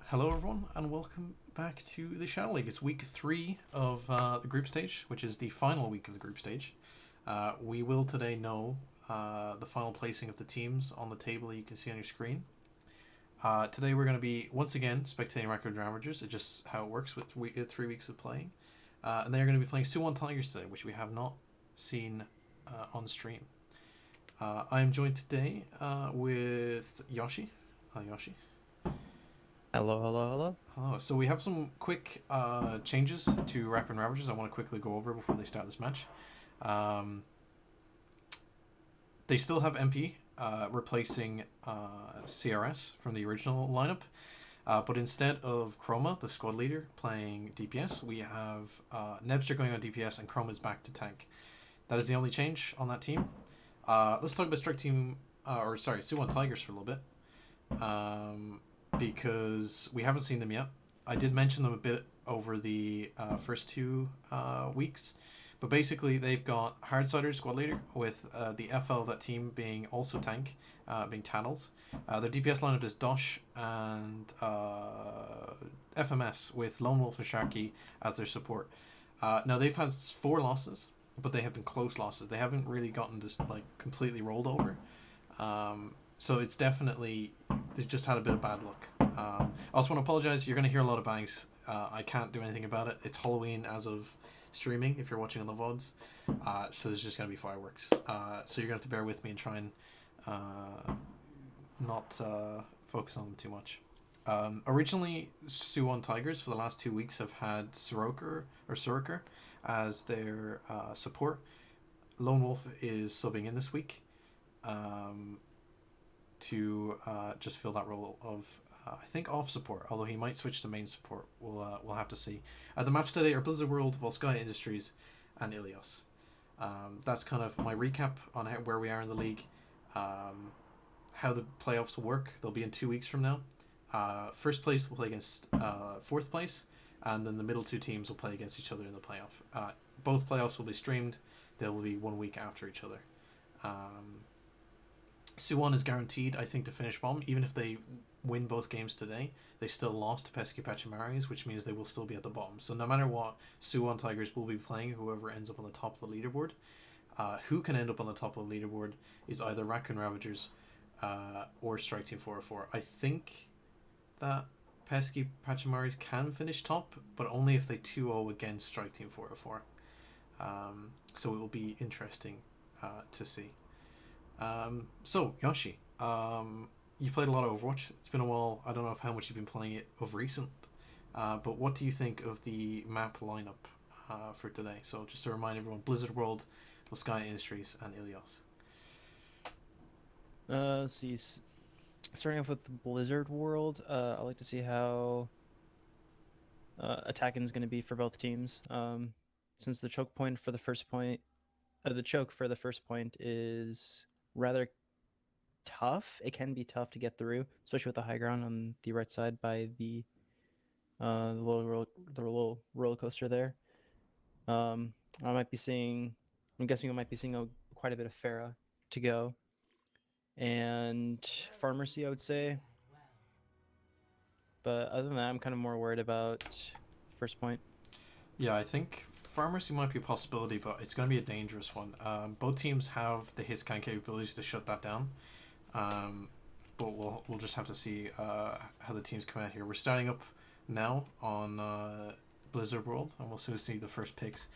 Hello, everyone, and welcome back to the Shadow League. It's week 3 of the group stage, which is the final week of the group stage. We will today know the final placing of the teams on the table that you can see on your screen. Today we're going to be, once again, spectating Raccoon Ravagers. It's just how it works with 3 weeks of playing. And they're going to be playing Suwon Tigers today, which we have not seen on stream. I am joined today with Yoshi. Hi, Yoshi. Hello, hello, hello. Oh, so we have some quick changes to Raccoon Ravagers I want to quickly go over before they start this match. They still have MP replacing CRS from the original lineup, but instead of Chroma, the squad leader, playing DPS, we have Nebster going on DPS and Chroma's back to tank. That is the only change on that team. Let's talk about Suwon Tigers for a little bit. Because we haven't seen them yet. I did mention them a bit over the first 2 weeks, but basically they've got Hardsider squad leader with the FL of that team being also tank, being Tattles. Their DPS lineup is Dosh and FMS with Lone Wolf and Sharky as their support. Now they've had 4 losses, but they have been close losses. They haven't really gotten just like completely rolled over. So it's definitely, they just had a bit of bad luck. I also want to apologize. You're going to hear a lot of bangs. I can't do anything about it. It's Halloween as of streaming if you're watching on the VODs. So there's just going to be fireworks. So you're going to have to bear with me and try and not focus on them too much. Originally, Suwon Tigers for the last 2 weeks have had Suroker as their support. Lone Wolf is subbing in this week. To just fill that role of I think off support, although he might switch to main support. We'll have to see. The maps today are Blizzard World, Volskaya Industries, and Ilios. That's kind of my recap on where we are in the league, how the playoffs will work. They'll be in 2 weeks from now. First place will play against fourth place, and then the middle 2 teams will play against each other in the playoff. Both playoffs will be streamed. They will be 1 week after each other. Suwon is guaranteed, I think, to finish bottom. Even if they win both games today, they still lost to Pesky Pachamaris, which means they will still be at the bottom. So no matter what, Suwon Tigers will be playing whoever ends up on the top of the leaderboard. Who can end up on the top of the leaderboard is either Raccoon Ravagers or Strike Team 404. I think that Pesky Pachamaris can finish top, but only if they 2-0 against Strike Team 404. So it will be interesting to see. So Yoshi, you've played a lot of Overwatch. It's been a while. I don't know how much you've been playing it of recent, but what do you think of the map lineup for today? So just to remind everyone, Blizzard World, Volskaya Industries, and Ilios. Let's see. Starting off with Blizzard World, I like to see how attacking is going to be for both teams. Since the choke for the first point is rather tough. It can be tough to get through, especially with the high ground on the right side by the little roller coaster there. I'm guessing we might be seeing quite a bit of Pharah to go, and Pharmacy, I would say. But other than that, I'm kind of more worried about first point. Yeah, I think Pharmacy might be a possibility, but it's going to be a dangerous one. Both teams have the hit scan capabilities to shut that down. But we'll just have to see how the teams come out here. We're starting up now on Blizzard World, and we'll soon see the first picks.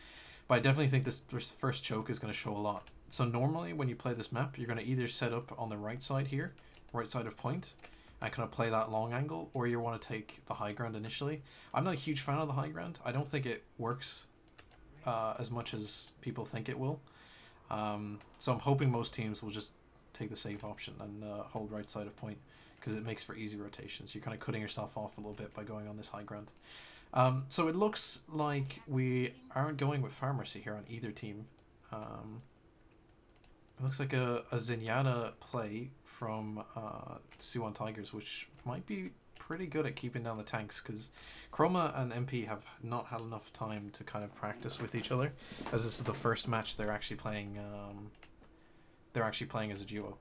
But I definitely think this first choke is going to show a lot. So normally when you play this map, you're going to either set up on the right side here, right side of point, and kind of play that long angle, or you want to take the high ground initially. I'm not a huge fan of the high ground. I don't think it works as much as people think it will. So I'm hoping most teams will just take the safe option and hold right side of point, because it makes for easy rotations. You're kind of cutting yourself off a little bit by going on this high ground. So it looks like we aren't going with Pharmacy here on either team. It looks like a Zenyatta play from Suwon Tigers, which might be pretty good at keeping down the tanks, because Chroma and MP have not had enough time to kind of practice with each other, as this is the first match they're actually playing. They're actually playing as a duo.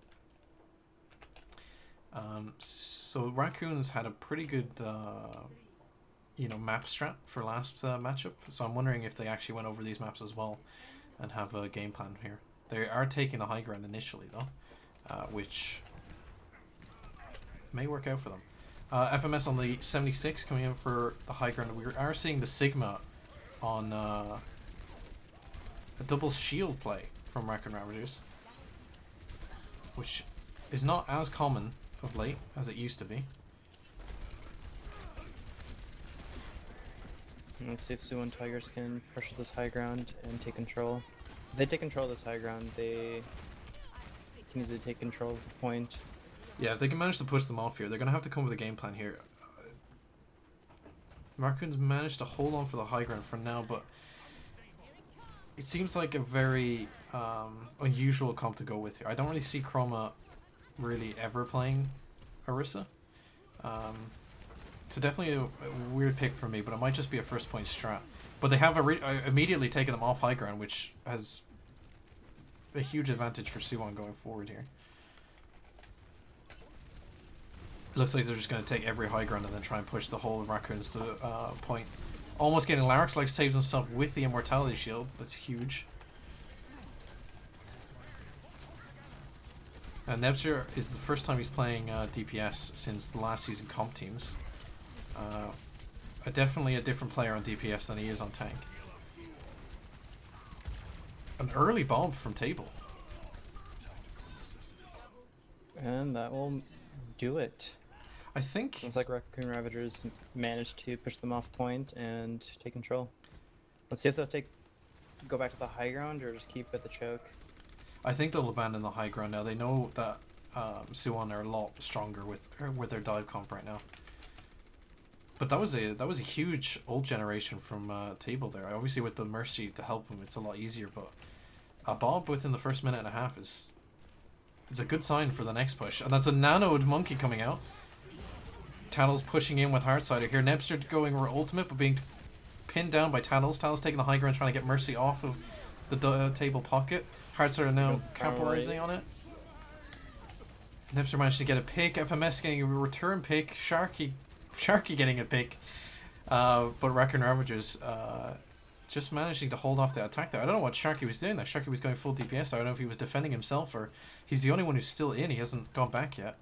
So Raccoon's had a pretty good, map strat for last matchup. So I'm wondering if they actually went over these maps as well and have a game plan here. They are taking the high ground initially though, which may work out for them. FMS on the 76 coming in for the high ground. We are seeing the Sigma on a double shield play from Raccoon Ravagers, which is not as common of late as it used to be. Let's see if Suwon Tigers can pressure this high ground and take control. If they take control of this high ground, they can easily take control of the point. Yeah, if they can manage to push them off here, they're going to have to come with a game plan here. Raccoon's managed to hold on for the high ground for now, but it seems like a very unusual comp to go with here. I don't really see Chroma really ever playing Orisa. It's definitely a weird pick for me, but it might just be a first point strat. But they have immediately taken them off high ground, which has a huge advantage for Suwon going forward here. It looks like they're just going to take every high ground and then try and push the whole of Raccoons to point. Almost getting Larix, like, saves himself with the Immortality Shield. That's huge. And Nebster is the first time he's playing DPS since the last season comp teams. Definitely a different player on DPS than he is on tank. An early bomb from table. And that will do it. I think... Looks like Raccoon Ravagers managed to push them off point and take control. Let's see if they'll go back to the high ground or just keep at the choke. I think they'll abandon the high ground now. They know that Suwon are a lot stronger with their dive comp right now. But that was a huge ult generation from table there. Obviously with the Mercy to help him, it's a lot easier. But a Bob within the first minute and a half is a good sign for the next push. And that's a nanoed monkey coming out. Tattle's pushing in with Heartsider here. Nebster going ultimate, but being pinned down by Tattle's. Tattle's taking the high ground, trying to get Mercy off of the table pocket. Heartsider now capitalizing on it. Nebster managed to get a pick. FMS getting a return pick. Sharky getting a pick. But Raccoon Ravagers just managing to hold off the attack there. I don't know what Sharky was doing there. Sharky was going full DPS. I don't know if he was defending himself or he's the only one who's still in. He hasn't gone back yet.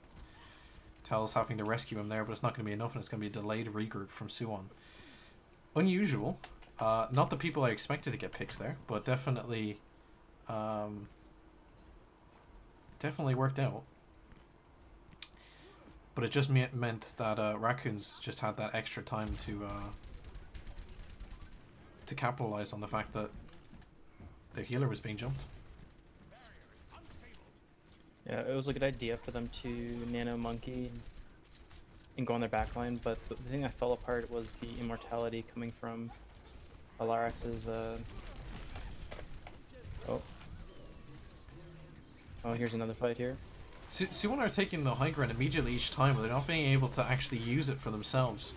Tal's having to rescue him there, but it's not going to be enough, and it's going to be a delayed regroup from Suwon. Unusual. Not the people I expected to get picks there, but definitely worked out. But it just meant that Raccoons just had that extra time to capitalize on the fact that their healer was being jumped. Yeah, it was a good idea for them to nano monkey and go on their backline, but the thing that fell apart was the immortality coming from Alarix's Oh, here's another fight here. Suwon are taking the high ground immediately each time, but they're not being able to actually use it for themselves.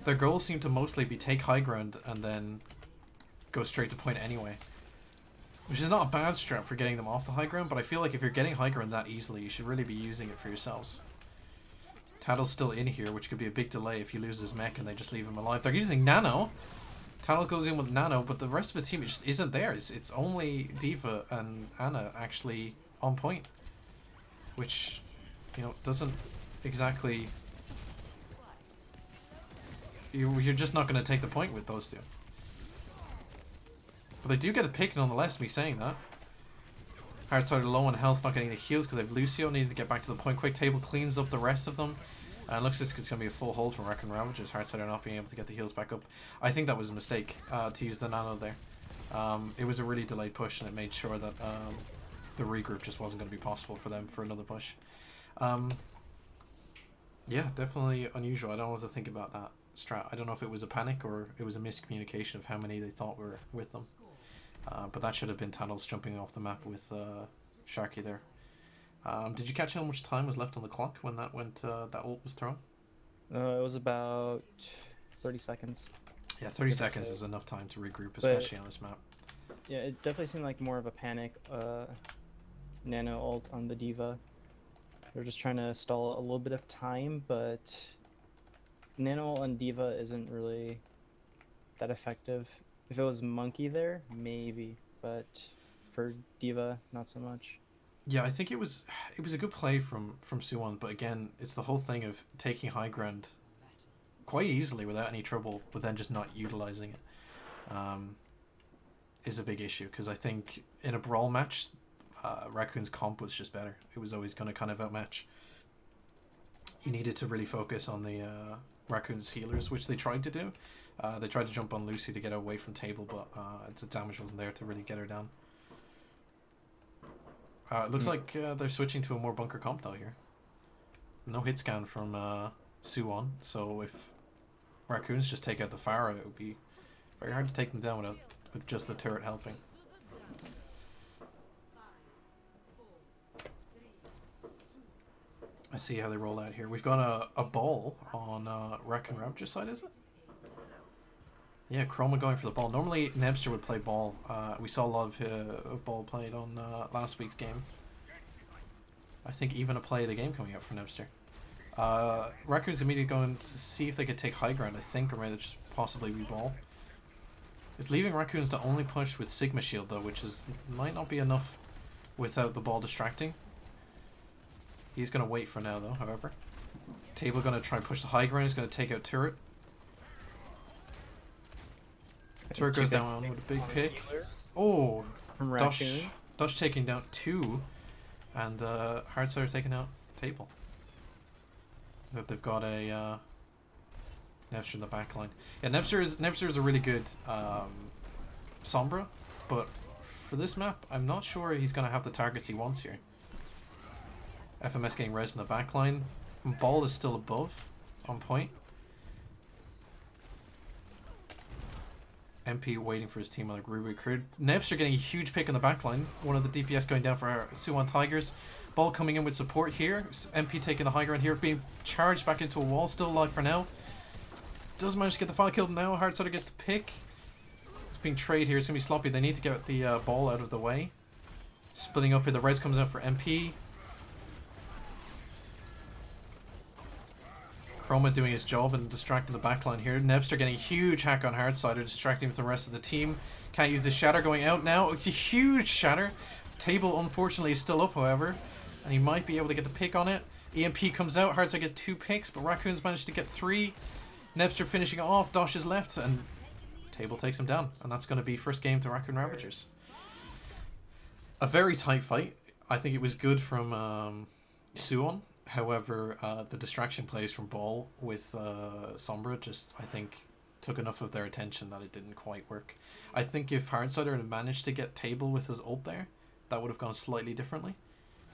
Their goals seem to mostly be take high ground and then go straight to point anyway. Which is not a bad strat for getting them off the high ground, but I feel like if you're getting high ground that easily, you should really be using it for yourselves. Tattle's still in here, which could be a big delay if he loses his mech and they just leave him alive. They're using Nano. Tattle goes in with Nano, but the rest of the team just isn't there. It's only Diva and Anna actually on point. Which, doesn't exactly... You're just not going to take the point with those two. But they do get a pick nonetheless, me saying that. Heartsider low on health, not getting the heals because they have Lucio, needing to get back to the point. Quick table cleans up the rest of them. And looks like it's going to be a full hold from Raccoon Ravagers. Heartsider not being able to get the heals back up. I think that was a mistake to use the nano there. It was a really delayed push and it made sure that the regroup just wasn't going to be possible for them for another push. Yeah, definitely unusual. I don't know what to think about that strat. I don't know if it was a panic or it was a miscommunication of how many they thought were with them. But that should have been Tattles jumping off the map with Sharky there. Did you catch how much time was left on the clock when that ult was thrown? It was about 30 seconds. Yeah, 30 seconds is enough time to regroup, especially on this map. Yeah, it definitely seemed like more of a panic nano ult on the Diva. They're just trying to stall a little bit of time, but Nano on Diva isn't really that effective. If it was Monkey there, maybe, but for Diva, not so much. Yeah, I think it was a good play from Suwon, but again, it's the whole thing of taking high ground quite easily without any trouble, but then just not utilizing it is a big issue. Because I think in a brawl match, Raccoon's comp was just better. It was always going to kind of outmatch. You needed to really focus on the Raccoon's healers, which they tried to do. They tried to jump on Lucy to get away from table, but the damage wasn't there to really get her down. It looks like they're switching to a more bunker comp though here. No hit scan from Suwon, so if Raccoons just take out the Pharah, it would be very hard to take them down with just the turret helping. Let's see how they roll out here. We've got a ball on Raccoon Ravagers side, is it? Yeah, Chroma going for the ball. Normally, Nebster would play ball. We saw a lot of ball played on last week's game. I think even a play of the game coming out for Nebster. Raccoon's immediately going to see if they could take high ground, I think, or maybe just possibly re-ball. It's leaving Raccoons to only push with Sigma Shield, though, which might not be enough without the ball distracting. He's going to wait for now, though, however. Table going to try and push the high ground. He's going to take out turret. Turret goes down with a big pick. Oh, Dush taking down 2, and Hardsider taking out table. That they've got a Nebster in the back line. Yeah, Nebster is a really good Sombra, but for this map, I'm not sure he's going to have the targets he wants here. FMS getting res in the back line. Ball is still above, on point. MP waiting for his team on the Ruby Crude. Nebster getting a huge pick in the back line. One of the DPS going down for Suwon Tigers. Ball coming in with support here. MP taking the high ground here, being charged back into a wall. Still alive for now. Does manage to get the final kill now. Hardsider gets the pick. It's being trade here. It's going to be sloppy. They need to get the ball out of the way. Splitting up here. The res comes out for MP. Chroma doing his job and distracting the backline here. Nebster getting a huge hack on Hardsider, distracting the rest of the team. Can't use the shatter going out now. It's a huge shatter. Table unfortunately is still up, however, and he might be able to get the pick on it. EMP comes out. Hardsider gets 2 picks, but Raccoons managed to get 3. Nebster finishing it off. Dosh is left, and Table takes him down, and that's going to be first game to Raccoon Ravagers. A very tight fight. I think it was good from Suwon. However, the distraction plays from Ball with Sombra just, I think, took enough of their attention that it didn't quite work. I think if Hardsider had managed to get Table with his ult there, that would have gone slightly differently.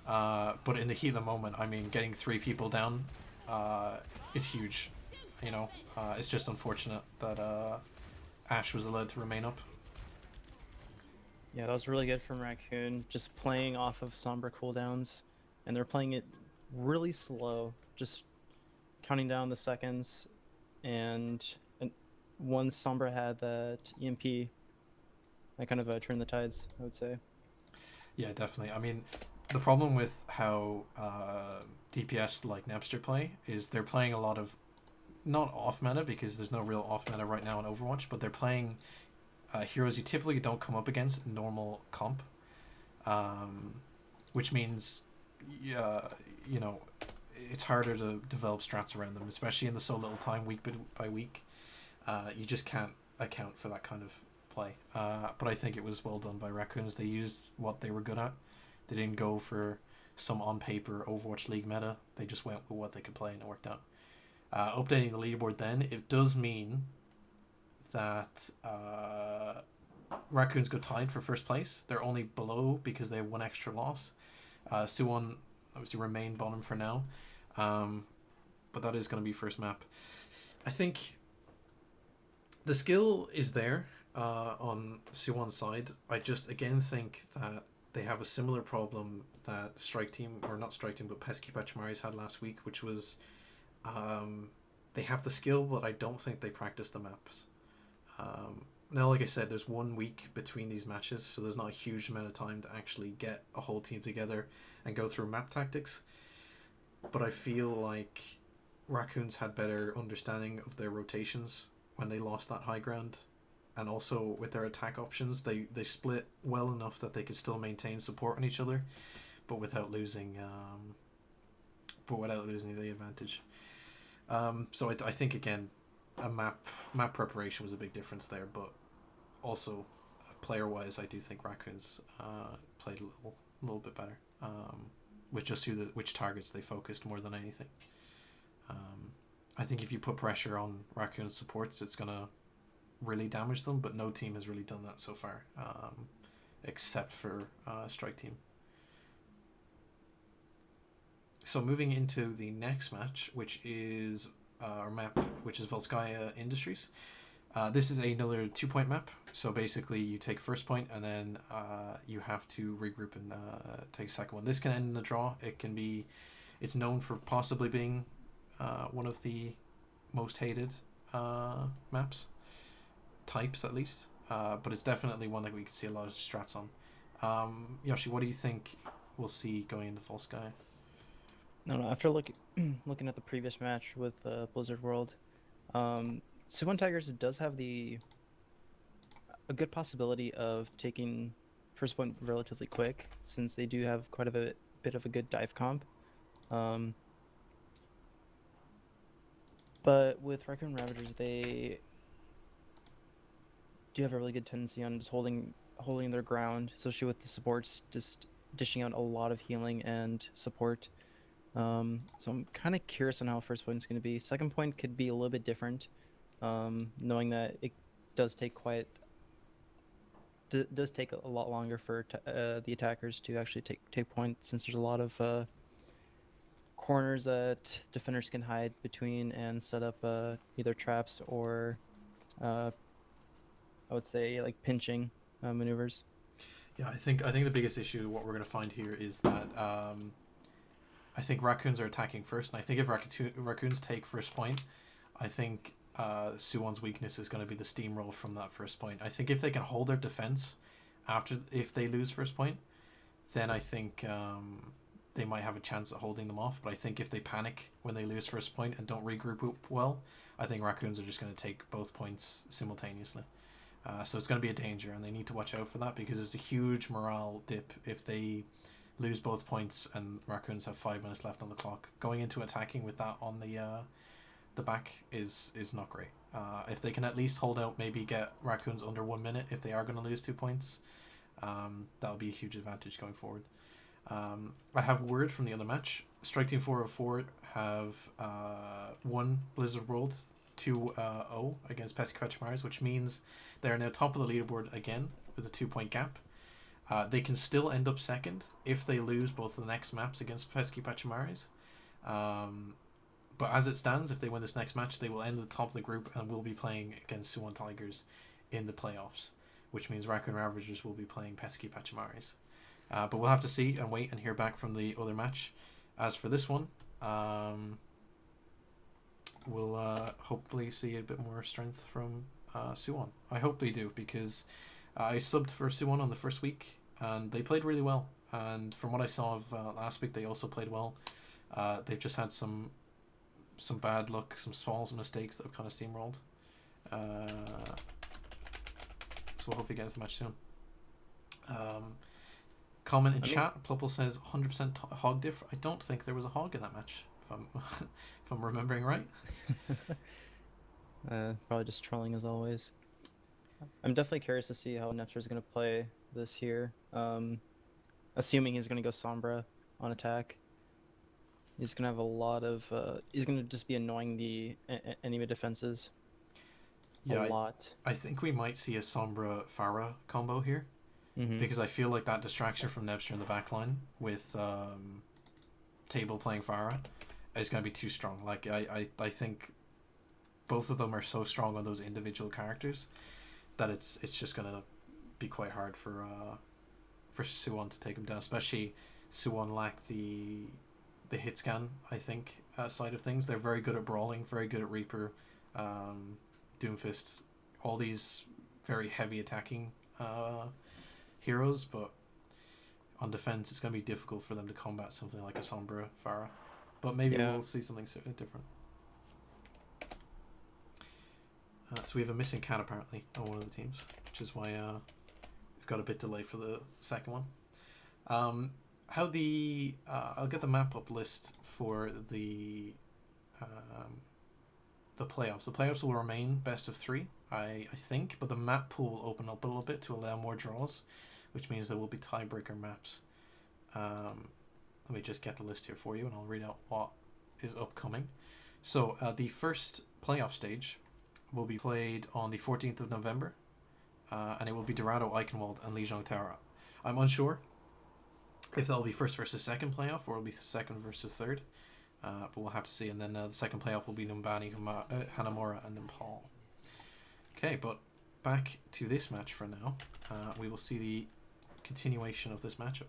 But in the heat of the moment, I mean, getting 3 people down is huge. You know, it's just unfortunate that Ash was allowed to remain up. Yeah, that was really good from Raccoon, just playing off of Sombra cooldowns, and they're playing it really slow, just counting down the seconds, and once Sombra had that EMP, that kind of turned the tides, I would say. Yeah, definitely. I mean, the problem with how DPS like Nebster play is they're playing a lot of, not off meta because there's no real off meta right now in Overwatch, but they're playing heroes you typically don't come up against in normal comp, which means you know, it's harder to develop strats around them, especially in the so little time week by week. You just can't account for that kind of play. But I think it was well done by Raccoons. They used what they were good at. They didn't go for some on paper Overwatch League meta. They just went with what they could play, and it worked out. Updating the leaderboard then, it does mean that Raccoons go tied for first place. They're only below because they have 1 extra loss. Suwon obviously remain bottom for now, but that is going to be first map. I think the skill is there on Suwon's side. I just again think that they have a similar problem that Strike Team, or not Strike Team, but Pesky Pachmaris had last week, which was they have the skill, but I don't think they practice the maps. Now, like I said, there's 1 week between these matches, so there's not a huge amount of time to actually get a whole team together and go through map tactics. but I feel like Raccoons had better understanding of their rotations when they lost that high ground, and also with their attack options, they split well enough that they could still maintain support on each other, but without losing the advantage. So I think again, a map preparation was a big difference there, but also player wise, I do think Raccoons played a little bit better. With just which targets they focused more than anything. I think if you put pressure on Raccoon's supports, it's gonna really damage them. But no team has really done that so far, except for Strike Team. So moving into the next match, which is our map, which is Volskaya Industries. This is another 2-point map. So basically, you take first point, and then you have to regroup and take second one. This can end in a draw. It's known for possibly being one of the most hated maps, types at least. But it's definitely one that we can see a lot of strats on. Yoshi, what do you think we'll see going into Volskaya? No, after looking at the previous match with Blizzard World, Suwon Tigers does have a good possibility of taking first point relatively quick, since they do have quite a bit of a good dive comp. But with Raccoon Ravagers, they do have a really good tendency on just holding their ground, especially with the supports just dishing out a lot of healing and support. So I'm kind of curious on how first point is going to be. Second point could be a little bit different, knowing that it does take does take a lot longer for the attackers to actually take point, since there's a lot of corners that defenders can hide between and set up either traps or I would say like pinching maneuvers. Yeah, I think the biggest issue, what we're going to find here, is that I think Raccoons are attacking first, and I think if Raccoons take first point, I think Suwon's weakness is going to be the steamroll from that first point. I think if they can hold their defense if they lose first point, then I think they might have a chance at holding them off. But I think if they panic when they lose first point and don't regroup well, I think Raccoons are just going to take both points simultaneously. So it's going to be a danger, and they need to watch out for that, because it's a huge morale dip if they lose both points and Raccoons have 5 minutes left on the clock. Going into attacking with that on the back is not great. If they can at least hold out, maybe get Raccoons under 1 minute if they are going to lose 2 points, that'll be a huge advantage going forward. I have word from the other match. Strike Team 404 have won Blizzard World 2-0 against Pesky Pachamaris, which means they are now top of the leaderboard again with a 2-point gap. They can still end up second if they lose both the next maps against Pesky Pachamaris. But as it stands, if they win this next match, they will end at the top of the group and will be playing against Suwon Tigers in the playoffs, which means Raccoon Ravagers will be playing Pesky Pachamaris. But we'll have to see and wait and hear back from the other match. As for this one, we'll hopefully see a bit more strength from Suwon. I hope they do, because I subbed for Suwon on the first week and they played really well. And from what I saw of last week, they also played well. They've just had some bad luck, some small mistakes that have kind of steamrolled. So we'll hopefully get into the match soon. Comment in chat. Plupple says 100% hog diff. I don't think there was a hog in that match, if I'm remembering right. Probably just trolling as always. I'm definitely curious to see how Netzer is going to play this year. Assuming he's going to go Sombra on attack. He's going to have a lot of... he's going to just be annoying the enemy defenses a lot. I think we might see a Sombra Pharah combo here. Mm-hmm. Because I feel like that distraction from Nebster in the backline with Table playing Pharah is going to be too strong. Like I think both of them are so strong on those individual characters that it's just going to be quite hard for Suwon to take him down. Especially Suwon lack the hit scan, I think, side of things. They're very good at brawling, very good at Reaper, Doomfist, all these very heavy attacking heroes, but on defense it's going to be difficult for them to combat something like a Sombra Pharah. But maybe Yeah. we'll see something different. So we have a missing cat apparently on one of the teams, which is why we've got a bit delay for the second one. How the I'll get the map up list for the playoffs. The playoffs will remain best of 3, I think, but the map pool will open up a little bit to allow more draws, which means there will be tiebreaker maps. Let me just get the list here for you, and I'll read out what is upcoming. So the first playoff stage will be played on the 14th of November, and it will be Dorado, Eichenwald, and Lijiang Tara. I'm unsure if that'll be first versus second playoff, or it'll be second versus third, but we'll have to see. And then the second playoff will be Numbani, Hanamura, and Nepal. Okay, but back to this match for now. We will see the continuation of this matchup.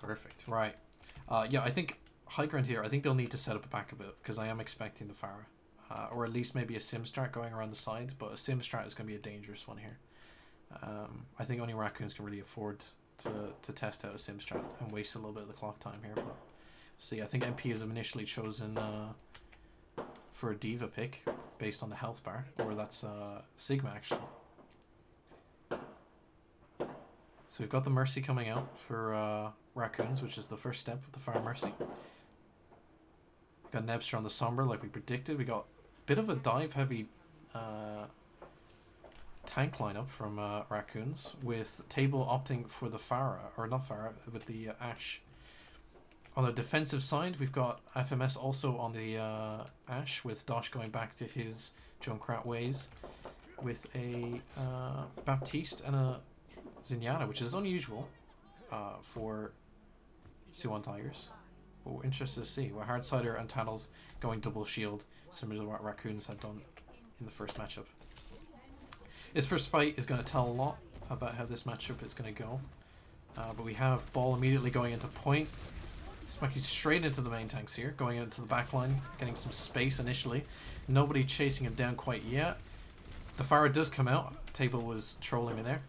Perfect. Right. Yeah, I think high ground here. I think they'll need to set up a back a bit because I am expecting the Pharah, or at least maybe a sim strat going around the side. But a sim strat is going to be a dangerous one here. I think only Raccoons can really afford to test out a sim strat and waste a little bit of the clock time here. But see, I think MP is initially chosen for a Diva pick based on the health bar, or that's Sigma actually. So we've got the Mercy coming out for Raccoons, which is the first step of the Fire Mercy. We got Nebster on the Sombra like we predicted. We got a bit of a dive heavy tank lineup from Raccoons, with Table opting for the Pharah, or not Pharah, with the Ashe. On the defensive side, we've got FMS also on the Ashe, with Dosh going back to his Junkrat ways, with a Baptiste and a Zenyatta, which is unusual for Suwon Tigers. But we're interested to see. Well, Hardsider and Tattles going double shield, similar to what Raccoons had done in the first matchup. His first fight is going to tell a lot about how this matchup is going to go. But we have Ball immediately going into point. Smacking straight into the main tanks here, going into the back line, getting some space initially. Nobody chasing him down quite yet. The Pharah does come out. Table was trolling me there.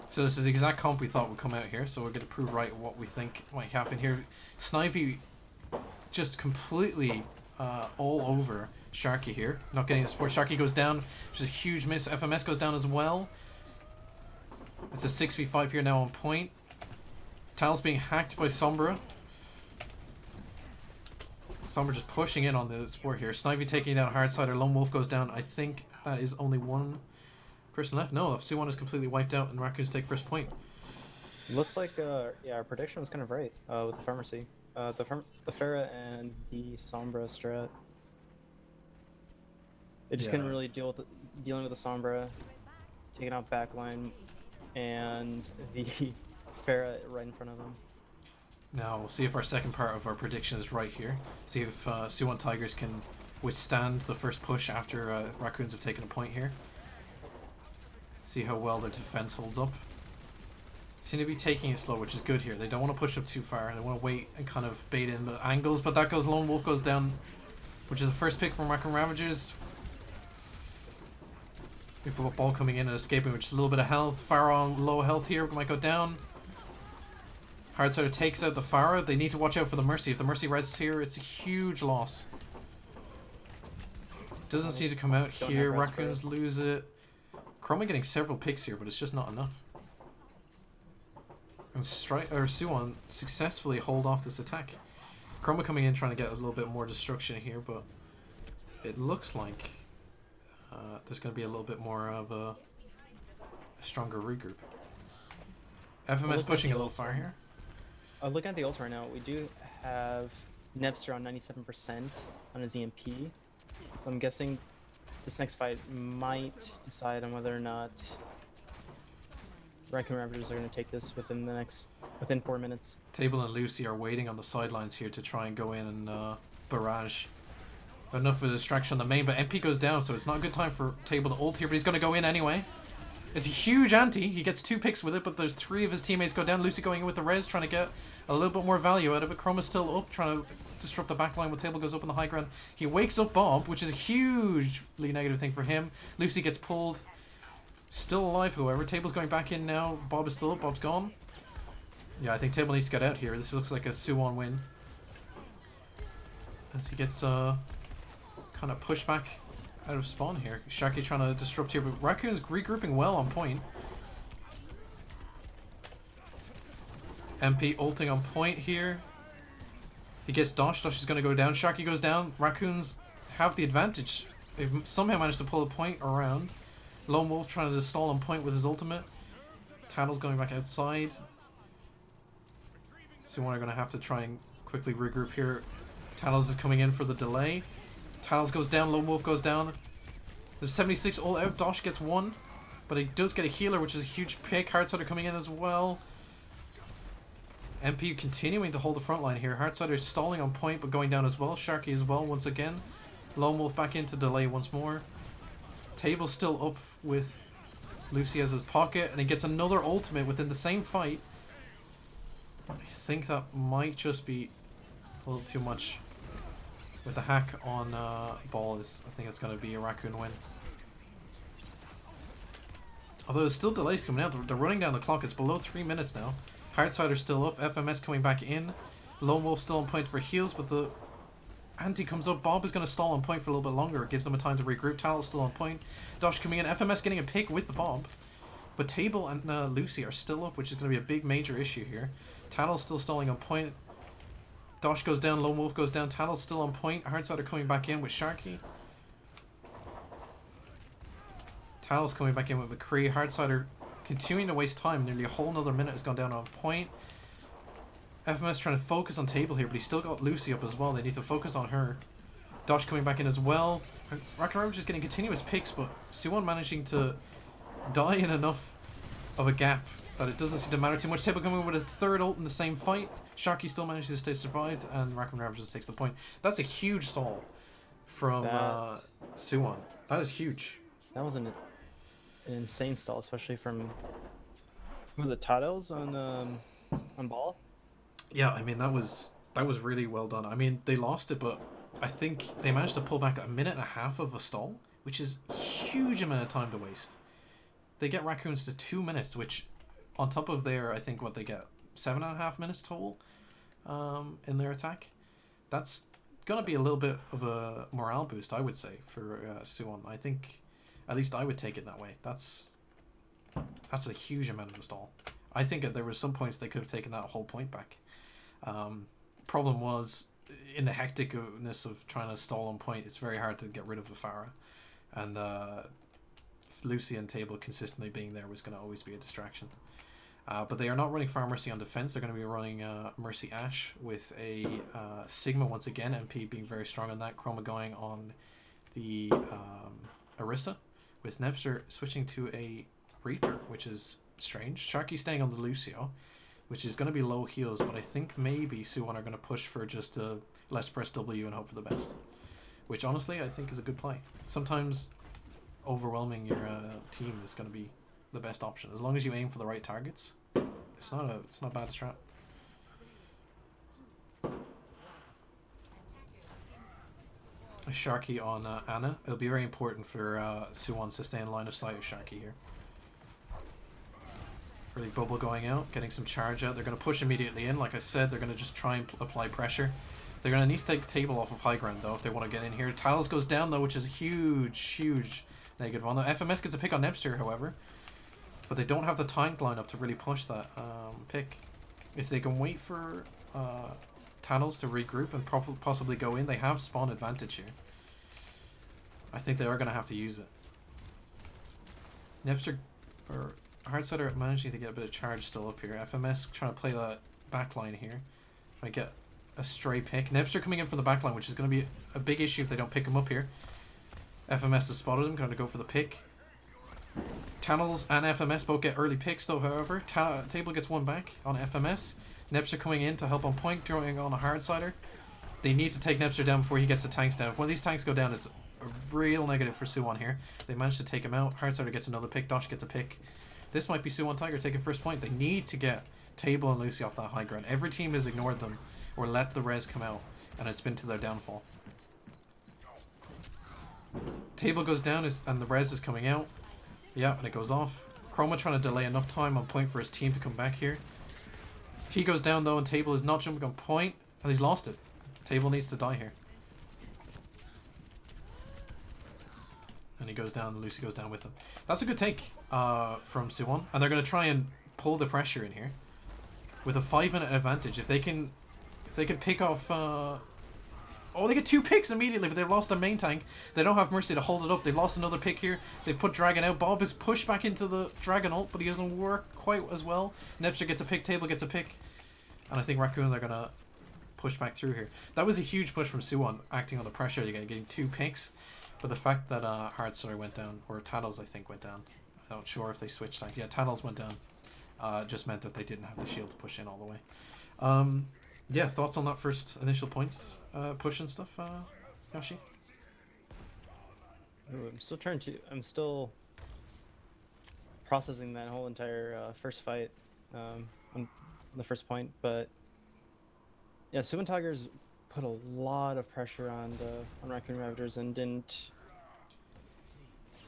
So this is the exact comp we thought would come out here, so we're going to prove right what we think might happen here. Snivy just completely all over Sharky here, not getting the support. Sharky goes down, which is a huge miss. FMS goes down as well. It's a 6v5 here now on point. Tal's being hacked by Sombra. Sombra just pushing in on the support here. Snivy taking down Hardsider. Lone Wolf goes down. I think that is only one person left. No, Suwon is completely wiped out and Raccoons take first point. Looks like yeah, our prediction was kind of right with the Pharmacy. The Pharah and the Sombra strat. They just couldn't really dealing with the Sombra, taking out backline, and the Pharah right in front of them. Now we'll see if our second part of our prediction is right here. See if Suwon Tigers can withstand the first push after Raccoons have taken a point here. See how well their defense holds up. Seem to be taking it slow, which is good here. They don't want to push up too far. They want to wait and kind of bait in the angles, but that goes Lone Wolf goes down, which is the first pick from Raccoon Ravagers. We've got Ball coming in and escaping, which is a little bit of health. Pharah on low health here, might go down. Hardsider takes out the Pharah. They need to watch out for the Mercy. If the Mercy rises here, it's a huge loss. Doesn't seem to come out here. Raccoons lose it. Chroma getting several picks here, but it's just not enough. And Suwon successfully hold off this attack. Chroma coming in trying to get a little bit more destruction here, but it looks like there's going to be a little bit more of a stronger regroup. FMS pushing a little far here. Looking at the ult right now, we do have Nebster on 97% on his EMP. So I'm guessing this next fight might decide on whether or not Raccoon Ravagers are going to take this within 4 minutes. Table and Lucy are waiting on the sidelines here to try and go in and barrage. Enough of a distraction on the main, but MP goes down, so it's not a good time for Table to ult here, but he's going to go in anyway. It's a huge anti. He gets 2 picks with it, but there's 3 of his teammates go down. Lucy going in with the res, trying to get a little bit more value out of it. Chroma's still up, trying to disrupt the backline when Table goes up in the high ground. He wakes up Bob, which is a hugely negative thing for him. Lucy gets pulled. Still alive, however. Table's going back in now. Bob is still up. Bob's gone. Yeah, I think Table needs to get out here. This looks like a Suwon win. As he gets kind of pushed back out of spawn here. Sharky trying to disrupt here, but Raccoon's regrouping well on point. MP ulting on point here. He gets Dosh. Dosh is going to go down. Sharky goes down. Raccoons have the advantage. They've somehow managed to pull a point around. Lone Wolf trying to stall on point with his ultimate. Tattle's going back outside. Suwon are going to have to try and quickly regroup here. Tattles is coming in for the delay. Tattles goes down. Lone Wolf goes down. There's 76 all out. Dosh gets 1. But he does get a healer, which is a huge pick. Heartsider coming in as well. MP continuing to hold the front line here. Heartsider stalling on point, but going down as well. Sharky as well once again. Lone Wolf back into delay once more. Table still up with Lucy as his pocket, and he gets another ultimate within the same fight. I think that might just be a little too much. With the hack on ball, I think it's going to be a Raccoon win. Although there's still delays coming out. They're running down the clock. It's below 3 minutes now. Heartsider's still up. FMS coming back in. Lone Wolf still on point for heals, but the anti comes up. Bob is going to stall on point for a little bit longer. It gives them a time to regroup. Tattle's still on point. Dosh coming in. FMS getting a pick with the Bob. But Table and Lucy are still up, which is going to be a big major issue here. Tattle's still stalling on point. Dosh goes down. Lone Wolf goes down. Tattle's still on point. Heartsider coming back in with Sharky. Tattle's coming back in with McCree. Heartsider continuing to waste time. Nearly a whole nother minute has gone down on point. FMS trying to focus on Table here, but he's still got Lucy up as well. They need to focus on her. Dosh coming back in as well. Ravagers just getting continuous picks, but Suwon managing to die in enough of a gap that it doesn't seem to matter too much. Table coming in with a 3rd ult in the same fight. Sharky still manages to stay survived, and Ravagers takes the point. That's a huge stall from Suwon. That is huge. That was an insane stall, especially from, was it Tattles on ball? Yeah, I mean that was really well done. I mean they lost it, but I think they managed to pull back a minute and a half of a stall, which is a huge amount of time to waste. They get Raccoons to 2 minutes, which on top of their, I think what they get 7.5 minutes total in their attack. That's gonna be a little bit of a morale boost, I would say, for Suwon. I think at least I would take it that way. That's a huge amount of a stall. I think that there were some points they could have taken that whole point back. Problem was, in the hecticness of trying to stall on point, it's very hard to get rid of a Pharah. And Lucy and Table consistently being there was going to always be a distraction. But they are not running Fire Mercy on defense. They're going to be running Mercy Ash with a Sigma once again. MP being very strong on that. Chroma going on the Orisa, with Nebster switching to a Reaper, which is strange. Sharky staying on the Lucio, which is going to be low heals, but I think maybe Suwon are going to push for just a less press W and hope for the best. Which honestly I think is a good play. Sometimes overwhelming your team is going to be the best option. As long as you aim for the right targets, it's not bad strat. A Sharky on Ana. It'll be very important for Suwon to stay in line of sight of Sharky here. Early bubble going out, getting some charge out. They're going to push immediately in. Like I said, they're going to just try and apply pressure. They're going to need to take the Table off of high ground, though, if they want to get in here. Tiles goes down, though, which is a huge negative one. FMS gets a pick on Nebster, however. But they don't have the tank lineup to really push that pick. If they can wait for Tattles to regroup and possibly go in, they have spawn advantage here. I think they are going to have to use it. Nebster, or Heartsider managing to get a bit of charge still up here. FMS trying to play that backline here. Trying to get a stray pick. Nebster coming in from the backline, which is going to be a big issue if they don't pick him up here. FMS has spotted him, going to go for the pick. Tattles and FMS both get early picks though, however. Table gets one back on FMS. Nebster coming in to help on point, throwing on a Heartsider. They need to take Nebster down before he gets the tanks down. If one of these tanks go down, it's a real negative for Suwon here. They managed to take him out. Heartstarter gets another pick. Dosh gets a pick. This might be Suwon Tiger taking first point. They need to get Table and Lucy off that high ground. Every team has ignored them or let the res come out, and it's been to their downfall. Table goes down and the res is coming out. Yeah, and it goes off. Chroma trying to delay enough time on point for his team to come back here. He goes down though, and Table is not jumping on point, and he's lost it. Table needs to die here. And he goes down, and Lucy goes down with him. That's a good take from Suwon, and they're going to try and pull the pressure in here with a 5-minute advantage. If they can pick off. Oh, they get 2 picks immediately, but they've lost their main tank. They don't have Mercy to hold it up. They've lost another pick here. They've put Dragon out. Bob is pushed back into the Dragon ult, but he doesn't work quite as well. Nepster gets a pick. Table gets a pick. And I think Raccoon are going to push back through here. That was a huge push from Suwon, acting on the pressure. You're getting 2 picks. But the fact that Heartstar went down, or Tattles I think went down. I'm not sure if they switched tank. Yeah, Tattles went down. Just meant that they didn't have the shield to push in all the way. Yeah, thoughts on that first initial points push and stuff, Yoshi? Ooh, I'm still processing that whole entire first fight on the first point, but yeah, Suwon Tigers put a lot of pressure on Raccoon Ravagers and didn't.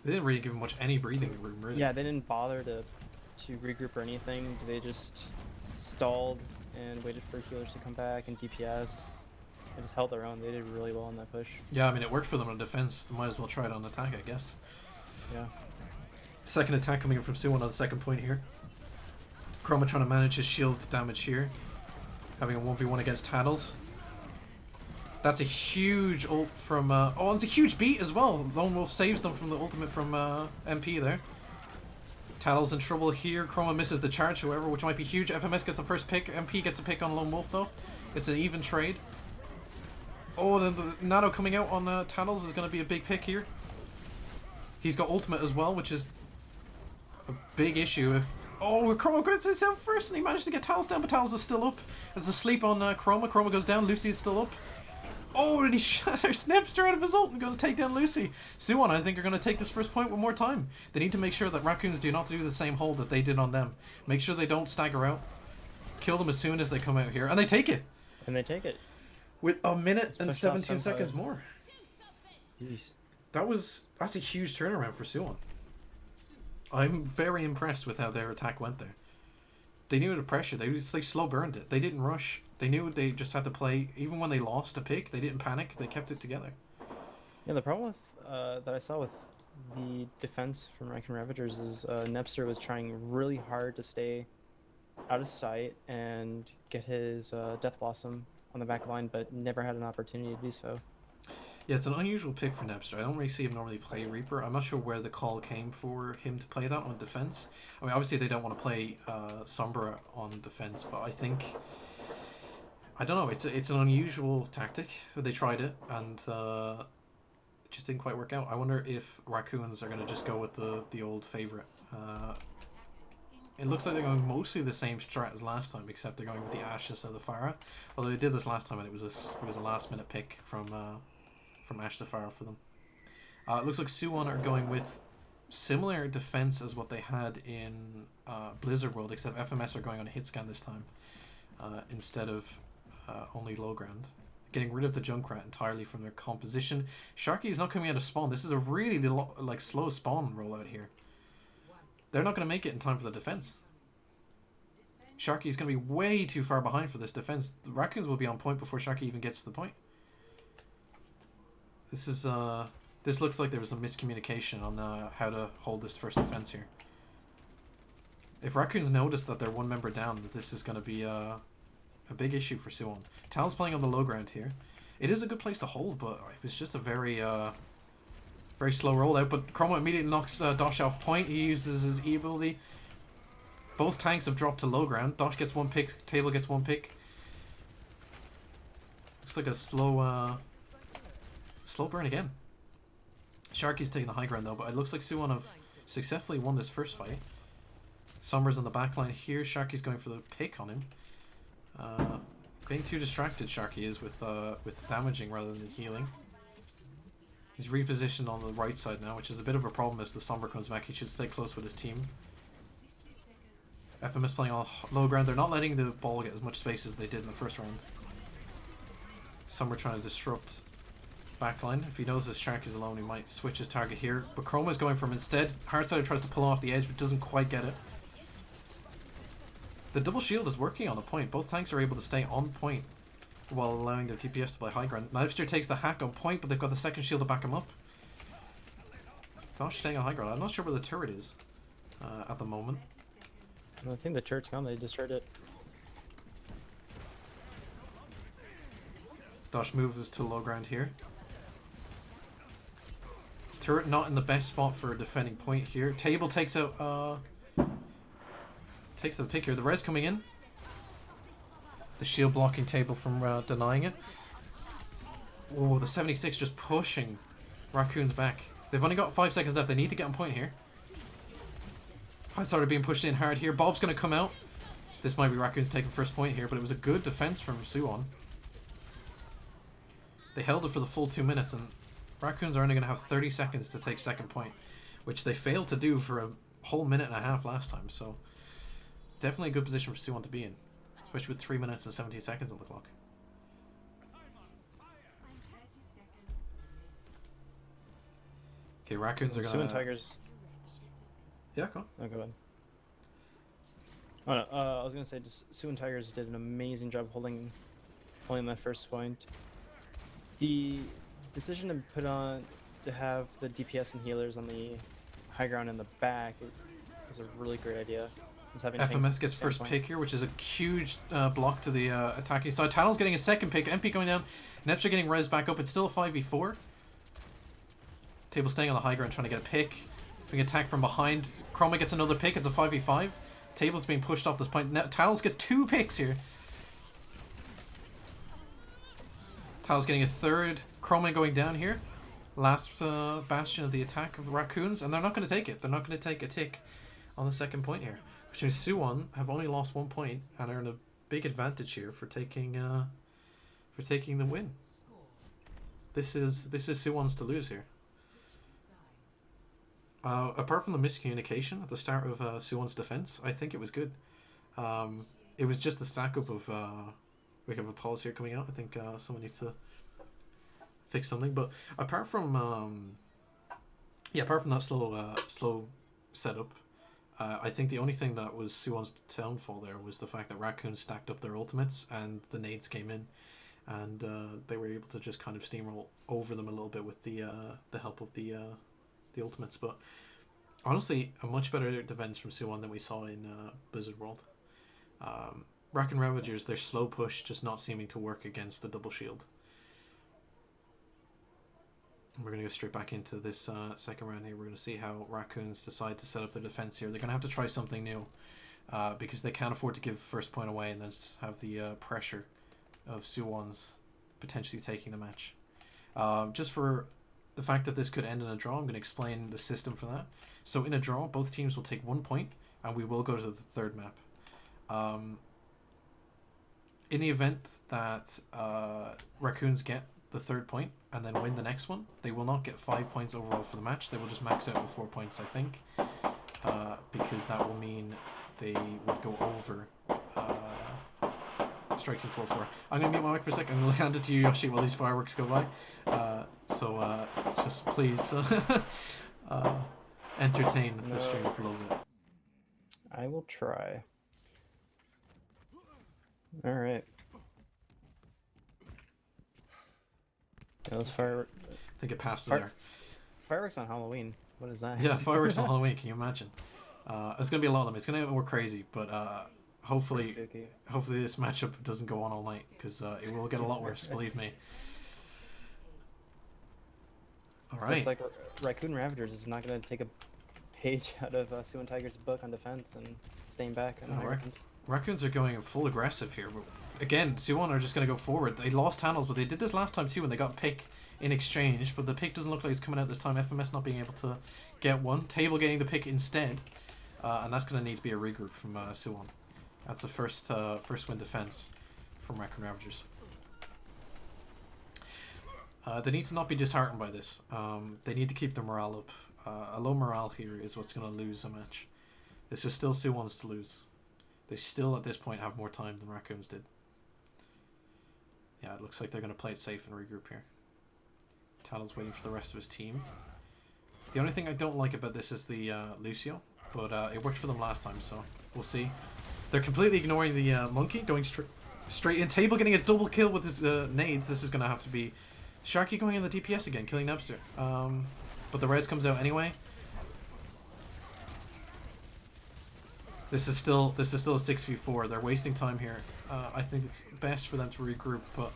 They didn't really give him any breathing room, really. Yeah, they didn't bother to regroup or anything. They just stalled and waited for healers to come back and DPS. They just held their own. They did really well on that push. Yeah, I mean, it worked for them on defense. They might as well try it on attack, I guess. Yeah. Second attack coming in from Suwon on the second point here. Chroma trying to manage his shield damage here. Having a 1v1 against Tattles. That's a huge ult from... oh, and it's a huge beat as well. Lone Wolf saves them from the ultimate from MP there. Tattles in trouble here. Chroma misses the charge, however, which might be huge. FMS gets the first pick. MP gets a pick on Lone Wolf, though. It's an even trade. Oh, then the Nano coming out on Tattles is going to be a big pick here. He's got ultimate as well, which is a big issue if... Oh, Chroma gets himself first, and he managed to get Tattles down, but Tattles is still up. There's a sleep on Chroma. Chroma goes down. Lucy is still up. Oh, and he shatters Nepster out of his ult and going to take down Lucy. Suwon, I think, are going to take this first point one more time. They need to make sure that Raccoons do not do the same hold that they did on them. Make sure they don't stagger out. Kill them as soon as they come out here. And they take it. And they take it. With a minute and 17 seconds more. Jeez. That's a huge turnaround for Suwon. I'm very impressed with how their attack went there. They knew the pressure. They slow burned it. They didn't rush. They knew they just had to play. Even when they lost a pick, they didn't panic. They kept it together. Yeah, the problem with that I saw with the defense from Raccoon Ravagers is Nepster was trying really hard to stay out of sight and get his Death Blossom on the back line, but never had an opportunity to do so. Yeah, it's an unusual pick for Nepster. I don't really see him normally play Reaper. I'm not sure where the call came for him to play that on defense. I mean, obviously they don't want to play Sombra on defense, but I think... I don't know, it's an unusual tactic. They tried it, and it just didn't quite work out. I wonder if Raccoons are going to just go with the old favourite. It looks like they're going mostly the same strat as last time, except they're going with the Ashe instead of the Pharah. Although they did this last time, and it was a last-minute pick from Ashe to Pharah for them. It looks like Suwon are going with similar defense as what they had in Blizzard World, except FMS are going on a hit scan this time instead of only low ground. Getting rid of the Junkrat entirely from their composition. Sharky is not coming out of spawn. This is a really slow spawn rollout here. They're not going to make it in time for the defense. Sharky is going to be way too far behind for this defense. The Raccoons will be on point before Sharky even gets to the point. This looks like there was some miscommunication on how to hold this first defense here. If Raccoons notice that they're one member down, that this is going to be a big issue for Suwon. Tal's playing on the low ground here. It is a good place to hold, but it was just a very slow rollout. But Chroma immediately knocks Dosh off point. He uses his E ability. Both tanks have dropped to low ground. Dosh gets one pick. Table gets one pick. Looks like a slow burn again. Sharky's taking the high ground though, but it looks like Suwon have successfully won this first fight. Sombra's on the back line here. Sharky's going for the pick on him. Getting too distracted, Sharky is with damaging rather than healing. He's repositioned on the right side now, which is a bit of a problem as the Sombra comes back. He should stay close with his team. FMS playing on low ground. They're not letting the ball get as much space as they did in the first round. Sombra trying to disrupt backline. If he knows his Shark is alone, he might switch his target here. But Chroma's going for him instead. Hardsider tries to pull off the edge, but doesn't quite get it. The double shield is working on the point. Both tanks are able to stay on point while allowing their TPS to play high ground. Knifester takes the hack on point, but they've got the second shield to back him up. Dosh staying on high ground. I'm not sure where the turret is at the moment. I think the turret's gone. They destroyed it. Dosh moves to low ground here. Turret not in the best spot for a defending point here. Table takes out takes the pick here. The res coming in. The shield blocking Table from denying it. Oh, the 76 just pushing Raccoon's back. They've only got 5 seconds left. They need to get on point here. Hardsider being pushed in hard here. Bob's going to come out. This might be Raccoon's taking first point here, but it was a good defense from Suwon. They held it for the full 2 minutes, and Raccoons are only going to have 30 seconds to take second point, which they failed to do for a whole minute and a half last time. So definitely a good position for Suwon to be in, especially with 3 minutes and 17 seconds on the clock. Okay, Raccoons are going to... Suwon Tigers... Yeah, go on. Oh, go ahead. Oh, no, I was gonna say, just Suwon Tigers did an amazing job holding that first point. The decision to have the DPS and healers on the high ground in the back is a really great idea. FMS gets first pick here, which is a huge block to the attacking side. Talon's getting a second pick. MP going down. Nepster getting res back up. It's still a 5v4. Table staying on the high ground trying to get a pick. Being attacked from behind. Chroma gets another pick. It's a 5v5. Table's being pushed off this point. Talos gets 2 picks here. Talos getting a third. Chroma going down here. Last bastion of the attack of the Raccoons. And they're not going to take it. They're not going to take a tick on the second point here. Which means Suwon have only lost 1 point and are in a big advantage here for taking the win. This is Suwon's to lose here. Apart from the miscommunication at the start of Suwon's defense, I think it was good. It was just a stack up of we have a pause here coming out. I think someone needs to fix something. But apart from that slow setup, I think the only thing that was Suwon's downfall there was the fact that Raccoon stacked up their ultimates and the nades came in, and they were able to just kind of steamroll over them a little bit with the help of the ultimates. But honestly, a much better defense from Suwon than we saw in Blizzard World. Raccoon Ravagers, their slow push just not seeming to work against the double shield. We're going to go straight back into this second round here. We're going to see how Raccoons decide to set up their defense here. They're going to have to try something new because they can't afford to give first point away and then just have the pressure of Suwon's potentially taking the match. Just for the fact that this could end in a draw, I'm going to explain the system for that. So in a draw, both teams will take 1 point, and we will go to the third map. In the event that Raccoons get the third point and then win the next one, they will not get 5 points overall for the match. They will just max out with 4 points, I think, because that will mean they would go over strike team 4-4. I'm going to mute my mic for a second. I'm going to hand it to you, Yoshi, while these fireworks go by. So just please entertain the stream for a little bit. I will try. All right. Yeah, those fireworks. I think it passed there. Fireworks on Halloween. What is that? Yeah, fireworks on Halloween. Can you imagine? It's going to be a lot of them. It's going to get more crazy, but hopefully this matchup doesn't go on all night, because it will get a lot worse, believe me. All right. Looks like Raccoon Ravagers is not going to take a page out of Suwon Tigers' book on defense and staying back. Raccoons are going full aggressive here, but again, Suwon are just going to go forward. They lost handles, but they did this last time too when they got pick in exchange, but the pick doesn't look like it's coming out this time. FMS not being able to get one. Table getting the pick instead, and that's going to need to be a regroup from Suwon. That's the first win defense from Raccoon Ravagers. They need to not be disheartened by this. They need to keep their morale up. A low morale here is what's going to lose a match. This is still Suwon's to lose. They still, at this point, have more time than Raccoons did. Yeah, it looks like they're going to play it safe and regroup here. Tattle's waiting for the rest of his team. The only thing I don't like about this is the Lucio, but it worked for them last time, so we'll see. They're completely ignoring the monkey, going straight in. Table getting a double kill with his nades. This is going to have to be Sharky going in the DPS again, killing Napster. But the res comes out anyway. This is still a 6v4. They're wasting time here. I think it's best for them to regroup, but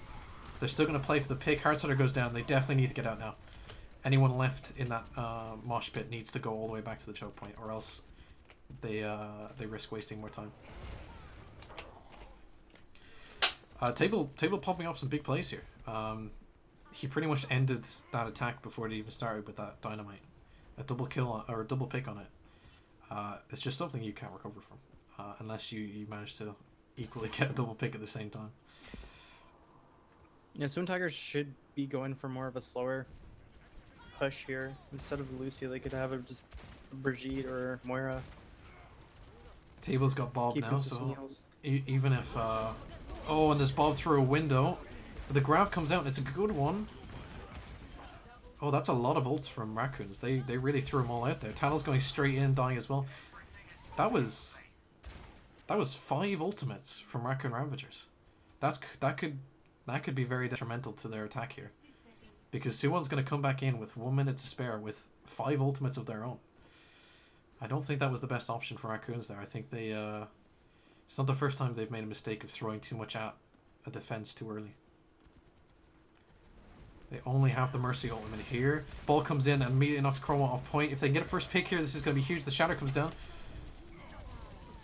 they're still going to play for the pick. Heartsider goes down. They definitely need to get out now. Anyone left in that mosh pit needs to go all the way back to the choke point, or else they risk wasting more time. Table popping off some big plays here. He pretty much ended that attack before it even started with that dynamite. A double kill or a double pick on it. It's just something you can't recover from unless you manage to equally get a double pick at the same time. Yeah, Suwon Tigers should be going for more of a slower push here. Instead of Lucio, they could have just Brigitte or Moira. Table's got Bob now, so even if... oh, and there's Bob through a window. The grav comes out, and it's a good one. Oh, that's a lot of ults from Raccoons. They really threw them all out there. Tattle's going straight in, dying as well. That was 5 ultimates from Raccoon Ravagers. That could be very detrimental to their attack here, because Suwon's going to come back in with 1 minute to spare with 5 ultimates of their own. I don't think that was the best option for Raccoons there. I think they it's not the first time they've made a mistake of throwing too much at a defense too early. They only have the Mercy ultimate here. Ball comes in and immediately knocks Chroma off point. If they can get a first pick here, this is going to be huge. The Shatter comes down.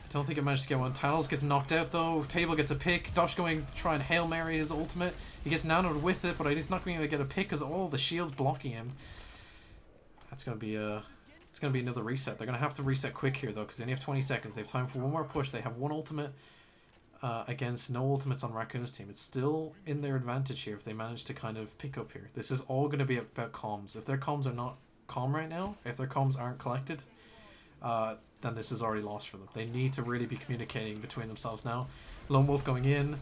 I don't think it managed to get one. Tattles gets knocked out though. Table gets a pick. Dosh going to try and Hail Mary his ultimate. He gets nanoed with it, but he's not going to get a pick because all the shields blocking him. That's going to be it's going to be another reset. They're going to have to reset quick here though, because they only have 20 seconds. They have time for one more push. They have 1 ultimate against no ultimates on Raccoon's team. It's still in their advantage here if they manage to kind of pick up here. This is all going to be about comms. If their comms are not calm right now, if their comms aren't collected, then this is already lost for them. They need to really be communicating between themselves now. Lone Wolf going in.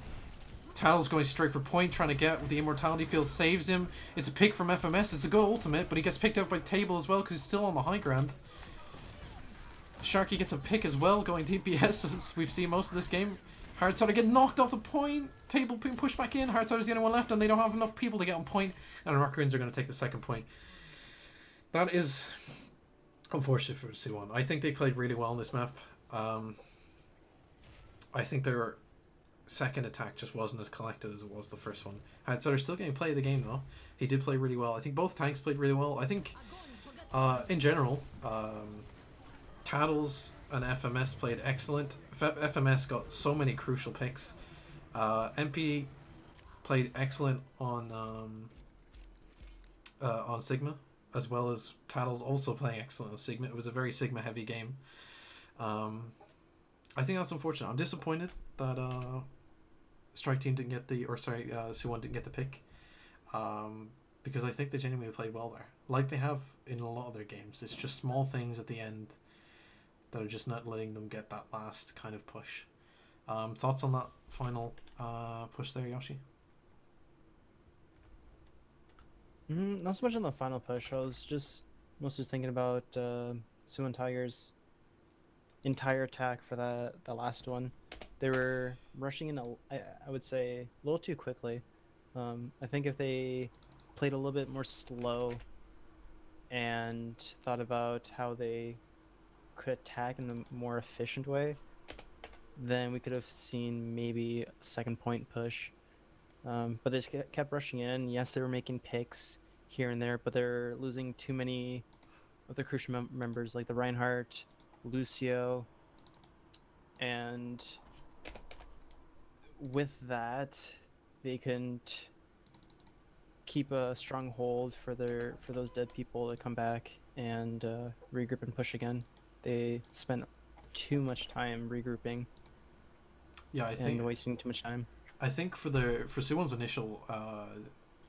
Tattle's going straight for point, trying to get the Immortality Field, saves him. It's a pick from FMS. It's a good ultimate, but he gets picked out by Table as well because he's still on the high ground. Sharky gets a pick as well, going DPS as we've seen most of this game. Heartsider get knocked off the point. Table being pushed back in. Heartsider's the only one left, and they don't have enough people to get on point. And Raccoons are going to take the second point. That is unfortunate for Suwon. I think they played really well on this map. I think their second attack just wasn't as collected as it was the first one. Heartsider's still getting play of the game though. He did play really well. I think both tanks played really well. I think in general, Tattles and FMS played excellent. FMS got so many crucial picks. MP played excellent on Sigma, as well as Tattles also playing excellent on Sigma. It was a very Sigma heavy game. I think that's unfortunate. I'm disappointed that Strike Team didn't get Suwon didn't get the pick, because I think they genuinely played well there, like they have in a lot of their games. It's just small things at the end that are just not letting them get that last kind of push. Thoughts on that final push there, Yoshi? Not so much on the final push. I was just mostly thinking about Suwon Tigers' entire attack for the last one. They were rushing in, I would say, a little too quickly. I think if they played a little bit more slow and thought about how they could attack in a more efficient way, then we could have seen maybe a second point push. But they just kept rushing in. Yes, they were making picks here and there, but they're losing too many of their crucial members, like the Reinhardt, Lucio, and with that, they couldn't keep a strong hold for those dead people to come back and regroup and push again. They spent too much time regrouping. Yeah, I think wasting too much time. I think for Suwon's initial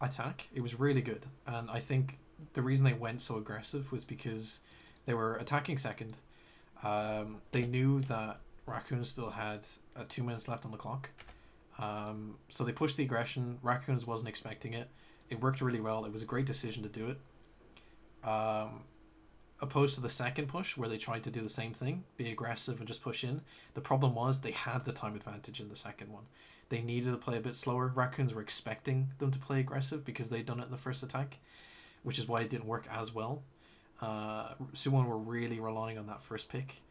attack. It was really good, and I think the reason they went so aggressive was because they were attacking second. They knew that Raccoon still had 2 minutes left on the clock, so they pushed the aggression. Raccoons wasn't expecting it. It worked really well. It was a great decision to do it. Opposed to the second push where they tried to do the same thing, be aggressive and just push in. The problem was they had the time advantage in the second one. They needed to play a bit slower. Raccoons were expecting them to play aggressive because they'd done it in the first attack, which is why it didn't work as well. Suwon were really relying on that first pick,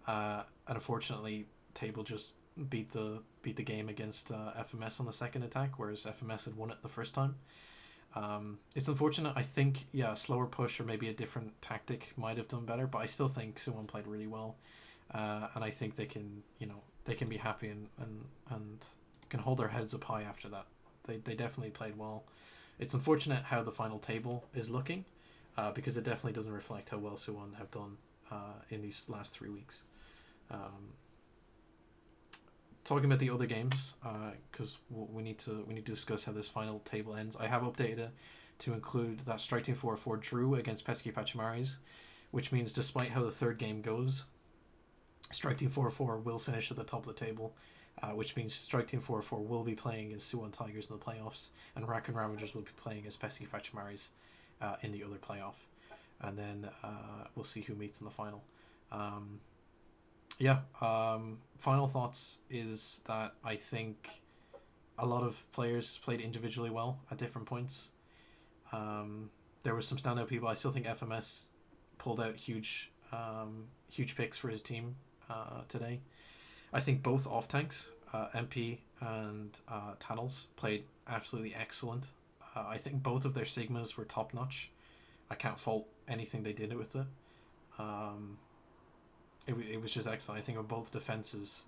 and unfortunately, Table just beat the game against FMS on the second attack, whereas FMS had won it the first time. It's unfortunate. I think a slower push or maybe a different tactic might have done better, but I still think Suwon played really well, and I think they can be happy and can hold their heads up high after that. They definitely played well. It's unfortunate how the final table is looking, because it definitely doesn't reflect how well Suwon have done in these last 3 weeks. Talking about the other games, because we need to discuss how this final table ends. I have updated it to include that Strike Team 4-4 drew against Pesky Pachamaris, which means despite how the third game goes, Strike Team 4-4 will finish at the top of the table, which means Strike Team 4-4 will be playing as Suwon Tigers in the playoffs, and Raccoon Ravagers will be playing as Pesky Pachamaris in the other playoff, and then we'll see who meets in the final. Final thoughts is that I think a lot of players played individually well at different points. There was some standout people. I still think FMS pulled out huge picks for his team today. I think both off tanks, MP and Tannels, played absolutely excellent. I think both of their Sigmas were top notch. I can't fault anything they did with it. It was just excellent. I think on both defenses,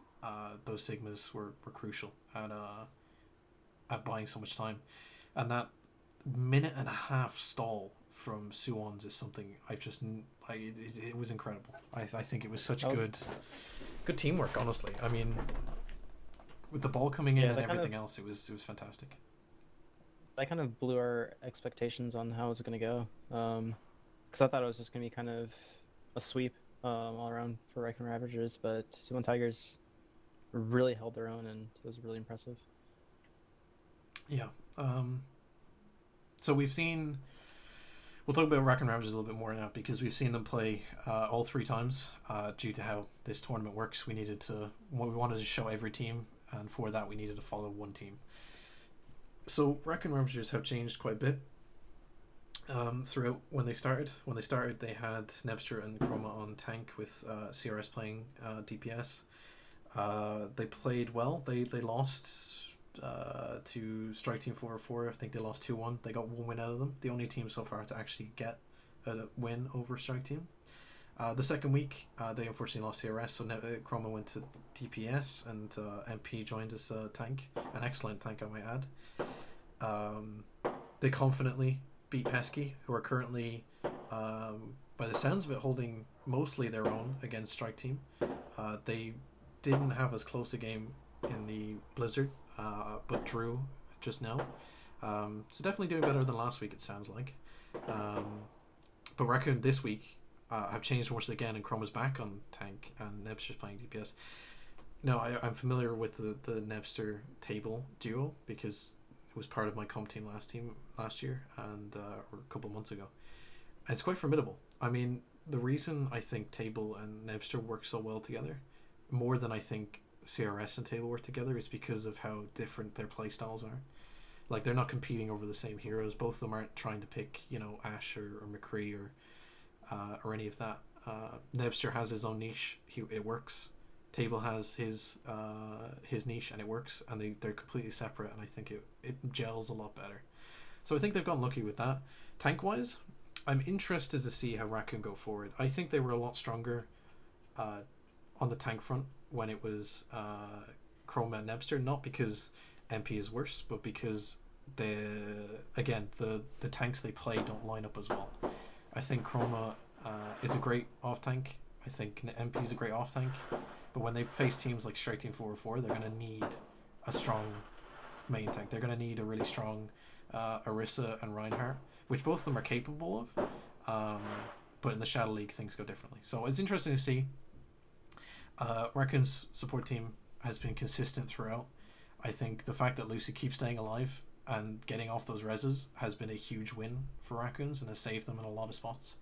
those Sigmas were crucial at buying so much time, and that minute and a half stall from Suwon's is something I've just it was incredible. I think it was such good teamwork. Honestly, I mean, with the ball coming in and everything else, it was fantastic. That kind of blew our expectations on how it was going to go, because I thought it was just going to be kind of a sweep all around for Raccoon Ravagers, but Suwon Tigers really held their own, and it was really impressive. Yeah. So we'll talk about Raccoon Ravagers a little bit more now, because we've seen them play all 3 times. Due to how this tournament works, we wanted to show every team, and for that we needed to follow one team. So Raccoon Ravagers have changed quite a bit throughout when they started. When they started, they had Nebster and Chroma on tank with CRS playing DPS. They played well. They lost to Strike Team 4-4. I think they lost 2-1. They got 1 win out of them. The only team so far to actually get a win over Strike Team. The second week, they unfortunately lost CRS, so Chroma went to DPS, and MP joined as tank. An excellent tank, I might add. They confidently beat Pesky, who are currently, by the sounds of it, holding mostly their own against Strike Team. They didn't have as close a game in the Blizzard, but drew just now. So definitely doing better than last week, it sounds like. But Raccoon this week have changed once again, and Chroma's back on tank, and Nebster's playing DPS. No, I'm familiar with the Nebster table duo, because it was part of my comp team last year, and or a couple months ago. And it's quite formidable. I mean, the reason I think Table and Nebster work so well together, more than I think CRS and Table work together, is because of how different their play styles are. Like, they're not competing over the same heroes. Both of them aren't trying to pick, Ashe or McCree or any of that. Nebster has his own niche. It works. Table has his niche, and it works, and they're completely separate, and I think it gels a lot better. So I think they've gotten lucky with that. Tank wise, I'm interested to see how Raccoon go forward. I think they were a lot stronger on the tank front when it was Chroma and Nebster, not because MP is worse, but because the tanks they play don't line up as well. I think Chroma is a great off tank. I think MP is a great off tank. But when they face teams like Strike Team 4-4, they're going to need a strong main tank. They're going to need a really strong Orisa and Reinhardt, which both of them are capable of. But in the Shadow League, things go differently. So it's interesting to see. Raccoon's support team has been consistent throughout. I think the fact that Lucy keeps staying alive and getting off those reses has been a huge win for Raccoons and has saved them in a lot of spots.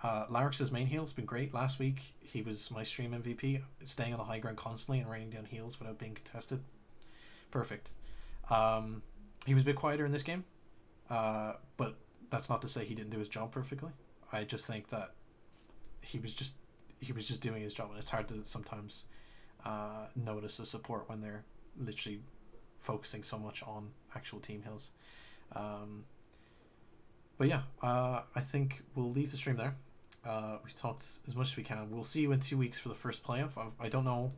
Larix's main heal has been great. Last week, he was my stream MVP, staying on the high ground constantly and raining down heals without being contested. Perfect. He was a bit quieter in this game, but that's not to say he didn't do his job perfectly. I just think that he was just doing his job, and it's hard to sometimes notice the support when they're literally focusing so much on actual team hills. But yeah, I think we'll leave the stream there. We've talked as much as we can. We'll see you in 2 weeks for the first playoff. I don't know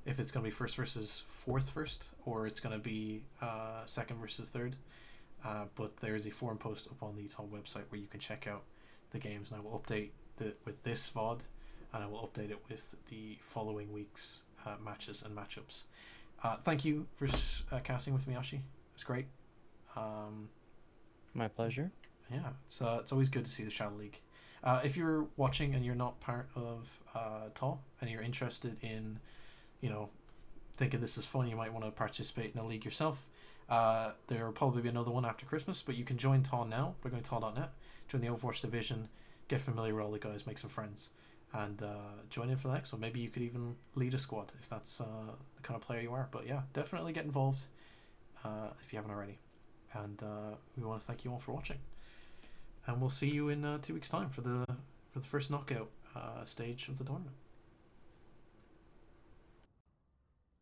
if it's going to be first versus fourth first, or it's going to be second versus third. But there's a forum post up on the Top website where you can check out the games, and I will update with this VOD, and I will update it with the following week's matches and matchups. Thank you for casting with me, Ashi. It was great. My pleasure. Yeah, it's always good to see the Shadow League. If you're watching and you're not part of TAW and you're interested in, thinking this is fun, you might want to participate in a league yourself. There will probably be another one after Christmas, but you can join TAW now by going to TAW.net, join the Overwatch division, get familiar with all the guys, make some friends, and join in for the next one. Maybe you could even lead a squad if that's the kind of player you are. But yeah, definitely get involved if you haven't already. And we want to thank you all for watching. And we'll see you in 2 weeks' time for the first knockout stage of the tournament.